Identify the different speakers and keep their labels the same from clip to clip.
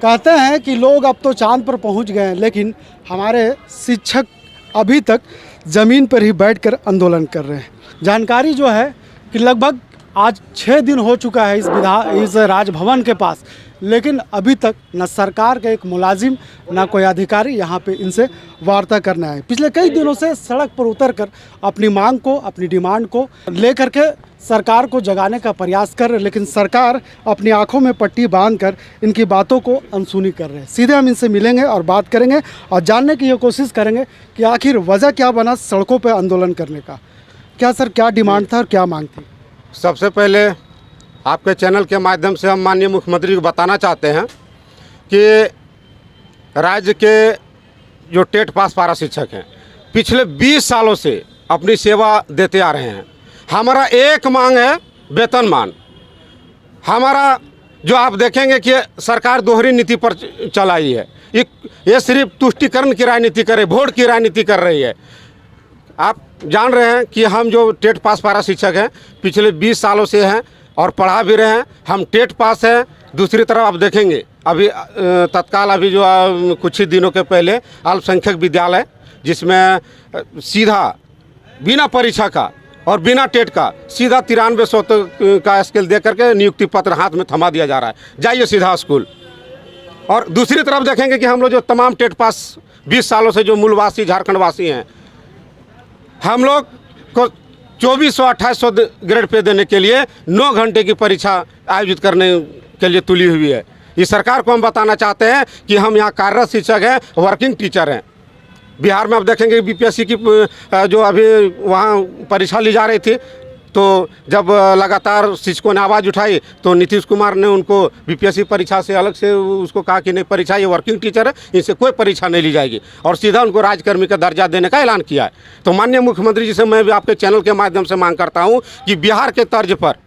Speaker 1: कहते हैं कि लोग अब तो चांद पर पहुंच गए हैं, लेकिन हमारे शिक्षक अभी तक ज़मीन पर ही बैठकर आंदोलन कर रहे हैं। जानकारी जो है कि लगभग आज 6 दिन हो चुका है इस राजभवन के पास, लेकिन अभी तक न सरकार का एक मुलाजिम न कोई अधिकारी यहाँ पे इनसे वार्ता करना है। पिछले कई दिनों से सड़क पर उतरकर अपनी मांग को, अपनी डिमांड को लेकर के सरकार को जगाने का प्रयास कर रहे, लेकिन सरकार अपनी आंखों में पट्टी बांधकर इनकी बातों को अनसुनी कर रहे हैं। सीधे हम इनसे मिलेंगे और बात करेंगे और जानने की ये कोशिश करेंगे कि आखिर वजह क्या बना सड़कों पर आंदोलन करने का। क्या सर, क्या डिमांड था और क्या मांग थी?
Speaker 2: सबसे पहले आपके चैनल के माध्यम से हम माननीय मुख्यमंत्री को बताना चाहते हैं कि राज्य के जो टेट पास पारा शिक्षक हैं पिछले 20 सालों से अपनी सेवा देते आ रहे हैं। हमारा एक मांग है वेतनमान। हमारा जो आप देखेंगे कि सरकार दोहरी नीति पर चलाई है, ये सिर्फ तुष्टिकरण की राजनीति करे, वोट की राजनीति कर रही है। आप जान रहे हैं कि हम जो टेट पास पारा शिक्षक हैं पिछले 20 सालों से हैं और पढ़ा भी रहे हैं। हम टेट पास हैं। दूसरी तरफ आप देखेंगे अभी तत्काल अभी जो कुछ ही दिनों के पहले अल्पसंख्यक विद्यालय जिसमें सीधा बिना परीक्षा का और बिना टेट का सीधा 9300 का स्केल दे करके नियुक्ति पत्र हाथ में थमा दिया जा रहा है, जाइए सीधा स्कूल। और दूसरी तरफ देखेंगे कि हम लोग जो तमाम टेट पास 20 सालों से जो मूलवासी झारखंड वासी हैं, हम लोग को 2400-2800 ग्रेड पे देने के लिए 9 घंटे की परीक्षा आयोजित करने के लिए तुली हुई है। इस सरकार को हम बताना चाहते हैं कि हम यहाँ कार्यरत शिक्षक हैं, वर्किंग टीचर हैं। बिहार में आप देखेंगे बीपीएससी की जो अभी वहाँ परीक्षा ली जा रही थी, तो जब लगातार शिक्षकों ने आवाज़ उठाई तो नीतीश कुमार ने उनको बीपीएससी परीक्षा से अलग से उसको कहा कि नहीं, परीक्षा ये वर्किंग टीचर है, इनसे कोई परीक्षा नहीं ली जाएगी, और सीधा उनको राज्यकर्मी का दर्जा देने का ऐलान किया है। तो माननीय मुख्यमंत्री जी से मैं भी आपके चैनल के माध्यम से मांग करता हूँ कि बिहार के तर्ज पर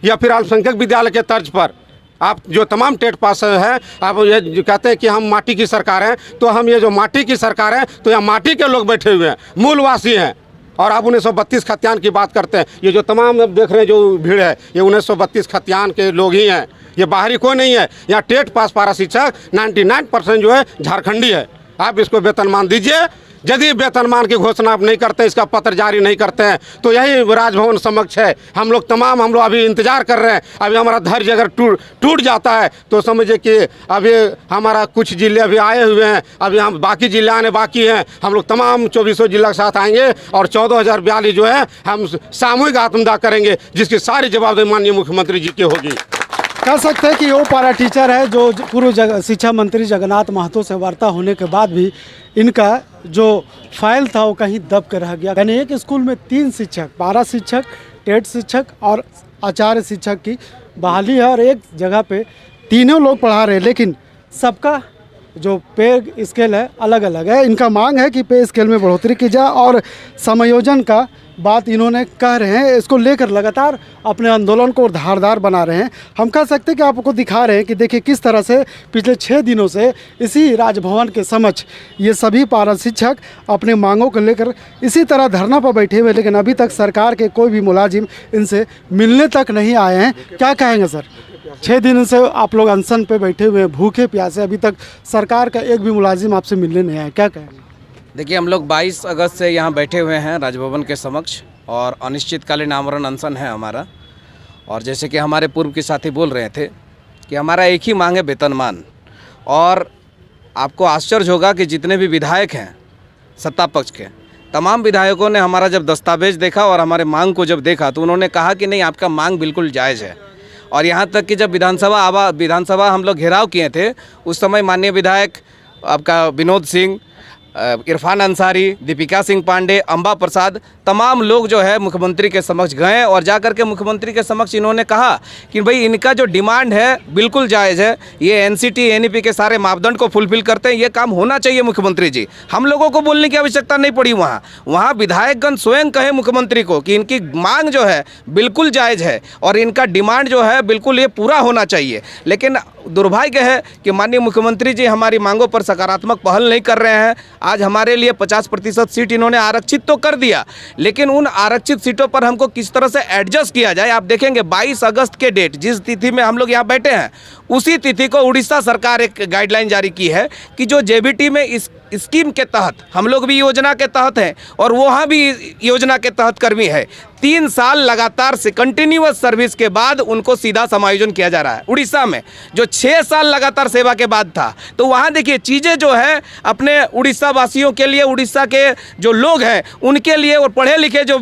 Speaker 2: या फिर अल्पसंख्यक विद्यालय के तर्ज पर आप जो तमाम टेट पास हैं, आप ये जो कहते हैं कि हम माटी की सरकार हैं, तो हम ये जो माटी की सरकार है तो यहाँ माटी के लोग बैठे हुए हैं, मूलवासी हैं। और आप 1932 खतियान की बात करते हैं, ये जो तमाम अब देख रहे हैं जो भीड़ है ये 1932 खतियान के लोग ही हैं, ये बाहरी कोई नहीं है। यहाँ टेट पास पारा शिक्षक 99% जो है झारखंडी है। आप इसको वेतनमान दीजिए। यदि वेतनमान की घोषणा आप नहीं करते, इसका पत्र जारी नहीं करते हैं, तो यही राजभवन समक्ष है। हम लोग अभी इंतजार कर रहे हैं। अभी हमारा धैर्य अगर टूट जाता है तो समझिए कि अभी हमारा कुछ जिले अभी आए हुए हैं, अभी हम बाकी जिले आने बाकी हैं। हम लोग तमाम 2400 जिला के साथ आएंगे और 14,042 जो है हम सामूहिक आत्मदाह करेंगे, जिसकी सारी जवाबदेही माननीय मुख्यमंत्री जी की होगी।
Speaker 1: कह सकते हैं कि वो पारा टीचर है जो पूर्व शिक्षा मंत्री जगन्नाथ महतो से वार्ता होने के बाद भी इनका जो फाइल था वो कहीं दब कर रह गया। यानी एक स्कूल में 3 शिक्षक, पारा शिक्षक, टेट शिक्षक और आचार्य शिक्षक की बहाली है और एक जगह पे तीनों लोग पढ़ा रहे हैं, लेकिन सबका जो पे स्केल है अलग अलग है। इनका मांग है कि पे स्केल में बढ़ोतरी की जाए और समायोजन का बात इन्होंने कह रहे हैं। इसको लेकर लगातार अपने आंदोलन को धारदार बना रहे हैं। हम कह सकते हैं कि आपको दिखा रहे हैं कि देखिए किस तरह से पिछले 6 दिनों से इसी राजभवन के समक्ष ये सभी पारा शिक्षक अपने मांगों को लेकर इसी तरह धरना पर बैठे हुए, लेकिन अभी तक सरकार के कोई भी मुलाजिम इनसे मिलने तक नहीं आए हैं। क्या कहेंगे सर? 6 दिन से आप लोग अनशन पे बैठे हुए हैं, भूखे प्यासे, अभी तक सरकार का एक भी मुलाजिम आपसे मिलने नहीं आया, क्या कहेंगे?
Speaker 3: देखिए, हम लोग 22 अगस्त से यहाँ बैठे हुए हैं राजभवन के समक्ष और अनिश्चितकालीन आमरण अनशन है हमारा। और जैसे कि हमारे पूर्व के साथी बोल रहे थे कि हमारा एक ही मांग है वेतनमान। और आपको आश्चर्य होगा कि जितने भी विधायक हैं सत्ता पक्ष के, तमाम विधायकों ने हमारा जब दस्तावेज देखा और हमारे मांग को जब देखा तो उन्होंने कहा कि नहीं, आपका मांग बिल्कुल जायज़ है। और यहाँ तक कि जब विधानसभा हम लोग घेराव किए थे, उस समय माननीय विधायक आपका विनोद सिंह, इरफान अंसारी, दीपिका सिंह पांडे, अंबा प्रसाद, तमाम लोग जो है मुख्यमंत्री के समक्ष गए और जाकर के मुख्यमंत्री के समक्ष इन्होंने कहा कि भाई इनका जो डिमांड है बिल्कुल जायज़ है, ये एनसीटी एनईपी के सारे मापदंड को फुलफिल करते हैं, ये काम होना चाहिए मुख्यमंत्री जी। हम लोगों को बोलने की आवश्यकता नहीं पड़ी। वहाँ विधायकगण स्वयं कहे मुख्यमंत्री को कि इनकी मांग जो है बिल्कुल जायज़ है और इनका डिमांड जो है बिल्कुल ये पूरा होना चाहिए। लेकिन दुर्भाग्य है कि माननीय मुख्यमंत्री जी हमारी मांगों पर सकारात्मक पहल नहीं कर रहे हैं। आज हमारे लिए 50% सीट इन्होंने आरक्षित तो कर दिया, लेकिन उन आरक्षित सीटों पर हमको किस तरह से एडजस्ट किया जाए। आप देखेंगे 22 अगस्त के डेट, जिस तिथि में हम लोग यहाँ बैठे हैं, उसी तिथि को उड़ीसा सरकार एक गाइडलाइन जारी की है कि जो जेबीटी में इस स्कीम के तहत, हम लोग भी योजना के तहत हैं और वहाँ भी योजना के तहत कर्मी है, 3 साल लगातार से कंटिन्यूअस सर्विस के बाद उनको सीधा समायोजन किया जा रहा है। उड़ीसा में जो 6 साल लगातार सेवा के बाद था, तो वहाँ देखिए चीज़ें जो है अपने उड़ीसा वासियों के लिए, उड़ीसा के जो लोग हैं उनके लिए और पढ़े लिखे जो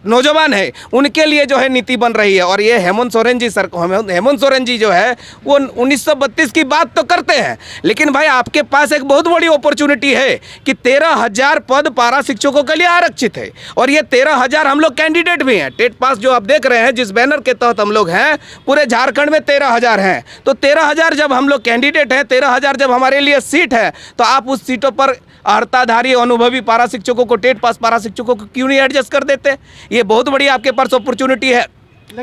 Speaker 3: नौजवान है उनके लिए जो है नीति बन रही है। और ये हेमंत सोरेन जी जो है वो 1932 की बात तो करते हैं, लेकिन भाई आपके पास एक बहुत बड़ी अपॉर्चुनिटी है कि 13,000 पद पारा शिक्षकों के लिए आरक्षित है और ये 13,000 हम लोग कैंडिडेट भी हैं। टेट पास जो आप देख रहे हैं, जिस बैनर के तहत हम लोग हैं, पूरे झारखंड में 13,000 हैं। तो 13,000 जब हम लोग कैंडिडेट हैं, 13,000 जब हमारे लिए सीट है, तो आप उस सीटों पर अर्हताधारी अनुभवी पारा शिक्षकों को, टेट पास पारा शिक्षकों को क्यों नहीं एडजस्ट कर देते? ये बहुत बड़ी आपके पास अपॉर्चुनिटी है।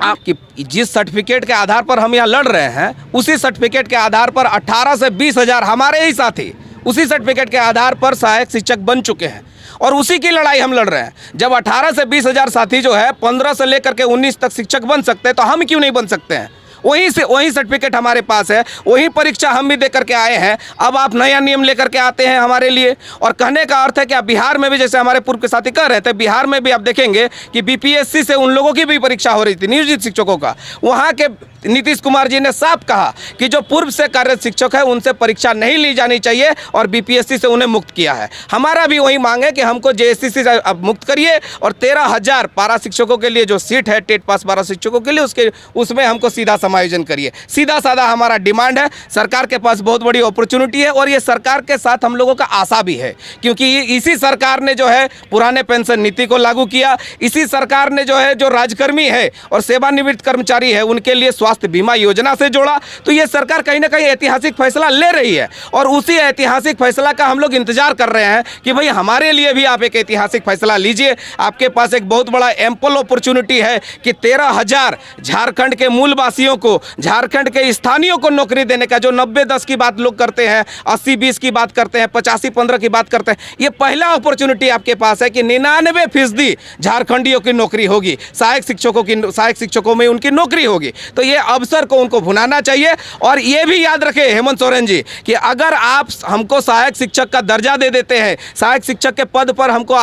Speaker 3: आपकी जिस सर्टिफिकेट के आधार पर हम यहाँ लड़ रहे हैं, उसी सर्टिफिकेट के आधार पर 18 से 20 हज़ार हमारे ही साथी उसी सर्टिफिकेट के आधार पर सहायक शिक्षक बन चुके हैं और उसी की लड़ाई हम लड़ रहे हैं। जब 18 से 20 हज़ार साथी जो है 15 से लेकर के 19 तक शिक्षक बन सकते हैं, तो हम क्यों नहीं बन सकते हैं? वही सर्टिफिकेट हमारे पास है, वही परीक्षा हम भी दे करके आए हैं। अब आप नया नियम लेकर के आते हैं हमारे लिए। और कहने का अर्थ है कि आप बिहार में भी, जैसे हमारे पूर्व के साथी कह रहे थे, बिहार में भी आप देखेंगे कि बीपीएससी से उन लोगों की भी परीक्षा हो रही थी, नियोजित शिक्षकों का। वहाँ के नीतीश कुमार जी ने साफ कहा कि जो पूर्व से कार्यरत शिक्षक है उनसे परीक्षा नहीं ली जानी चाहिए और बीपीएससी से उन्हें मुक्त किया है। हमारा भी वही मांग है कि हमको जेएससी से अब मुक्त करिए और 13,000 पारा शिक्षकों के लिए जो सीट है, टेट पास पारा शिक्षकों के लिए, उसमें हमको सीधा समायोजन करिए। सीधा साधा हमारा डिमांड है। सरकार के पास बहुत बड़ी अपॉर्चुनिटी है और ये सरकार के साथ हम लोगों का आशा भी है, क्योंकि इसी सरकार ने जो है पुराने पेंशन नीति को लागू किया। इसी सरकार ने जो है जो राजकर्मी है और सेवानिवृत्त कर्मचारी है उनके लिए स्वास्थ्य बीमा योजना से जोड़ा। तो ये सरकार कहीं ना कहीं ऐतिहासिक फैसला ले रही है और उसी ऐतिहासिक फैसला का हम लोग इंतजार कर रहे हैं कि भाई हमारे लिए भी आप एक ऐतिहासिक फैसला लीजिए। आपके पास एक बहुत बड़ा एम्पल अपॉर्चुनिटी है कि 13,000 झारखंड के मूल वासियों को, झारखंड के स्थानीयों को नौकरी देने का, जो 90-10 की बात लोग करते हैं, 80-20 की बात करते हैं, 85-15 की बात करते हैं, ये पहला अपॉर्चुनिटी आपके पास है कि 99% झारखंडियों की नौकरी होगी, सहायक शिक्षकों में उनकी नौकरी होगी। तो ये अवसर को उनको भुनाना चाहिए। और ये भी याद रखें हेमंत सोरेन जी कि अगर आप हमको सहायक शिक्षक का दर्जा दे देते हैं, सहायक शिक्षक के पद पर हमको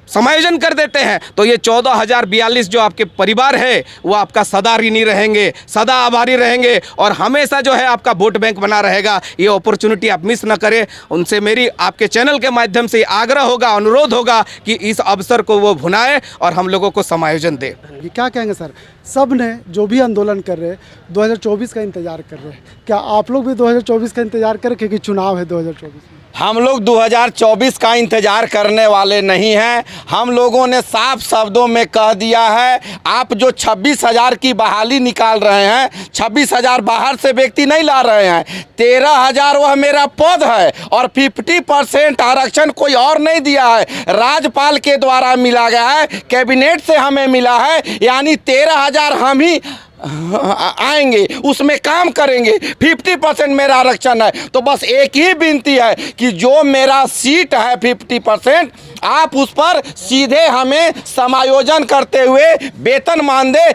Speaker 3: समायोजन कर देते हैं, तो ये 14,042 जो आपके परिवार है वो आपका सदा ऋणी रहेंगे, सदा आभारी रहेंगे और हमेशा जो है आपका वोट बैंक बना रहेगा। ये अपॉर्चुनिटी आप मिस न करें। उनसे मेरी आपके चैनल के माध्यम से आग्रह होगा, अनुरोध होगा कि इस अवसर को वो भुनाएं और हम लोगों को समायोजन दे।
Speaker 1: क्या कहेंगे सर? सब ने जो भी आंदोलन कर रहे हैं 2024 का इंतजार कर रहे हैं, क्या आप लोग भी 2024 का इंतजार करें, क्योंकि चुनाव है 2024 में?
Speaker 4: हम लोग 2024 का इंतजार करने वाले नहीं हैं। हम लोगों ने साफ शब्दों में कह दिया है, आप जो 26,000 की बहाली निकाल रहे हैं, 26,000 बाहर से व्यक्ति नहीं ला रहे हैं, 13,000 वह मेरा पद है और 50% आरक्षण कोई और नहीं दिया है, राज्यपाल के द्वारा मिला गया है, कैबिनेट से हमें मिला है, यानी 13,000 हम ही आएंगे, उसमें काम करेंगे। 50% मेरा आरक्षण है। तो बस एक ही विनती है कि जो मेरा सीट है 50%, आप उस पर सीधे हमें समायोजन करते हुए वेतनमान दे।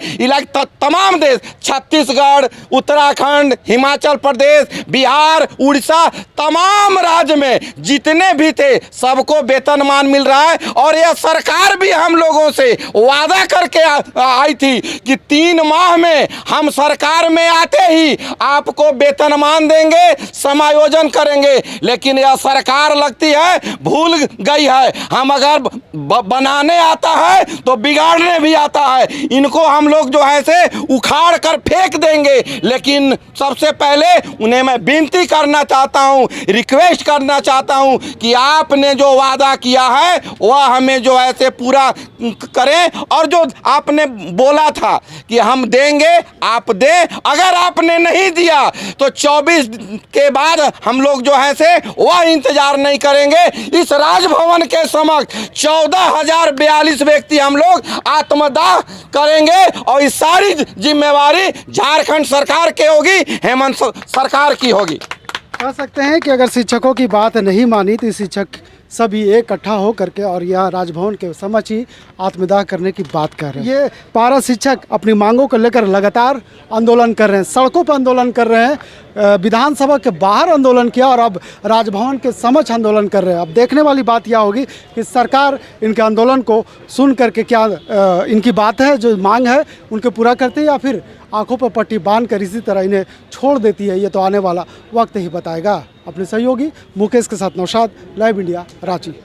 Speaker 4: तमाम देश, छत्तीसगढ़, उत्तराखंड, हिमाचल प्रदेश, बिहार, उड़ीसा, तमाम राज्य में जितने भी थे सबको वेतनमान मिल रहा है। और यह सरकार भी हम लोगों से वादा करके आई थी कि 3 माह में हम सरकार में आते ही आपको वेतनमान देंगे, समायोजन करेंगे। लेकिन यह सरकार लगती है भूल गई है। हम अगर बनाने आता है तो बिगाड़ने भी आता है। इनको हम लोग जो है से उखाड़ कर फेंक देंगे। लेकिन सबसे पहले उन्हें मैं विनती करना चाहता हूं, रिक्वेस्ट करना चाहता हूं कि आपने जो वादा किया है वह हमें जो है से पूरा करें। और जो आपने बोला था कि हम देंगे, आप दें। अगर आपने नहीं दिया तो 24 के बाद हम लोग जो है से वह इंतजार नहीं करेंगे। इस राजभवन के समक्ष 14,042 व्यक्ति हम लोग आत्मदाह करेंगे और इस सारी जिम्मेवारी झारखंड सरकार की होगी, हेमंत सरकार की होगी।
Speaker 1: कह सकते हैं कि अगर शिक्षकों की बात नहीं मानी तो शिक्षक सभी इकट्ठा हो करके और यह राजभवन के समक्ष ही आत्मदाह करने की बात कर रहे हैं। ये पारा शिक्षक अपनी मांगों को लेकर लगातार आंदोलन कर रहे हैं, सड़कों पर आंदोलन कर रहे हैं, विधानसभा के बाहर आंदोलन किया और अब राजभवन के समक्ष आंदोलन कर रहे हैं। अब देखने वाली बात यह होगी कि सरकार इनके आंदोलन को सुन करके क्या इनकी बात है, जो मांग है उनके पूरा करती है, या फिर आंखों पर पट्टी बांध कर इसी तरह इन्हें छोड़ देती है। ये तो आने वाला वक्त ही बताएगा। अपने सहयोगी मुकेश के साथ नौशाद, लाइव इंडिया, रांची।